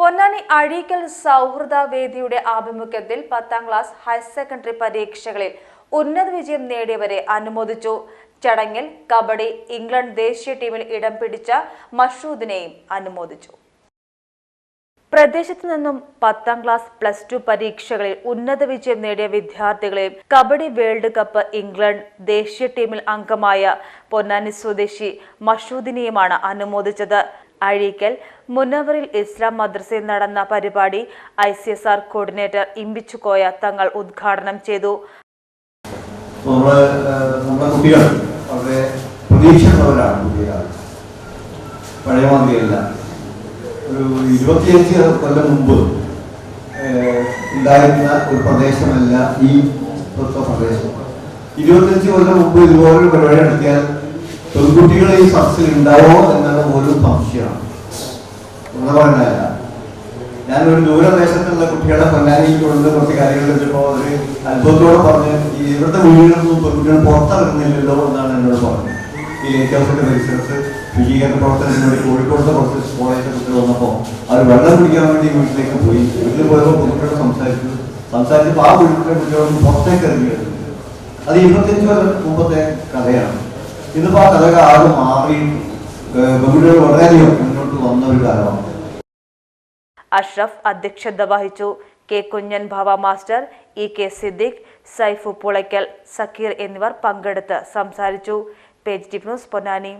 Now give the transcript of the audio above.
പൊന്നാനി അഴീക്കൽ സൗഹൃദ വേദിയുടെ ആഭിമുഖ്യത്തിൽ 10ാം ക്ലാസ് ഹയർ സെക്കൻഡറി പരീക്ഷകളിൽ ഉന്നത വിജയം നേടിയവരെ അനുമോദിച്ചു. ചടങ്ങിൽ കബഡി ഇംഗ്ലണ്ട് ദേശീയ ടീമിൽ ഇടം പിടിച്ച മഷൂദിനെയും അനുമോദിച്ചു. പ്രദേശത്തു നിന്നും 10ാം ക്ലാസ് പ്ലസ് 2 പരീക്ഷകളിൽ ഉന്നത വിജയം നേടിയ വിദ്യാർത്ഥികളെയും കബഡി വേൾഡ് കപ്പ് ഇംഗ്ലണ്ട് ദേശീയ ടീമിൽ അംഗമായ പൊന്നാനി സ്വദേശി മഷൂദിനെയുമാണ് അനുമോദിച്ചത്. അഴീക്കൽ മുനവറിൽ ഇസ്ലാം മദ്രസയിൽ നടന്ന പരിപാടി ICSR കോർഡിനേറ്റർ ഇമ്പിച്ചുകോയ തങ്ങൾ ഉദ്ഘാടനം ചെയ്തു. ഒരു 25 കൊല്ലം മുമ്പ് ഉണ്ടായിരുന്ന ഒരു പ്രദേശമല്ല ഈ പ്രദേശം. 25 കൊല്ലം മുമ്പ് ഇതുപോലൊരു പരിപാടി നടത്തിയാൽ പെൺകുട്ടികളെ ഈ സദസ്സിൽ ഉണ്ടാവോ എന്നുള്ള പോലും സംശയമാണ്. പറഞ്ഞല്ല, ഞാനൊരു ദൂരദേശത്തുള്ള കുട്ടികളെ പൊന്നാനിയിൽ കൊണ്ട് കുറച്ച് കാര്യങ്ങൾ വെച്ചപ്പോൾ ഒരു അത്ഭുതത്തോടെ പറഞ്ഞ് ഇവിടുത്തെ വീടുകളൊന്നും പെൺകുട്ടികൾ പുറത്തിറങ്ങുന്നില്ലല്ലോ എന്നാണ് എന്നോട് പറഞ്ഞത്. ഈ ലൈറ്റ് ഹൗസിന്റെ പരിസരത്ത് ശുചീകരണ പ്രവർത്തനത്തിന് വേണ്ടി കോഴിക്കോടത്തെ കുറച്ച് കോളേജിലെ കുട്ടികൾ വന്നപ്പോൾ അവർ വെള്ളം കുടിക്കാൻ വേണ്ടി വീട്ടിലേക്ക് പോയി. വീട്ടിൽ പോയപ്പോൾ പെൺകുട്ടിയോട് സംസാരിച്ചപ്പോൾ ആ വീട്ടിലെ കുട്ടികളൊന്നും പുറത്തേക്ക് ഇറങ്ങിയത്. അത് 25 കൊല്ലം മുമ്പത്തെ കഥയാണ്. ഇന്നിപ്പോൾ ആ കഥകൾ ആകെ മാറി പെൺകുട്ടികൾ വളരെയധികം മുന്നോട്ട് വന്ന ഒരു കാലമാണ്. അഷ്റഫ് അധ്യക്ഷത വഹിച്ചു. കെ കുഞ്ഞൻ ഭാവ മാസ്റ്റർ, EK സിദ്ദിഖ്, സൈഫു പുളയ്ക്കൽ, സക്കീർ എന്നിവർ പങ്കെടുത്ത് സംസാരിച്ചു. Page news Ponnani.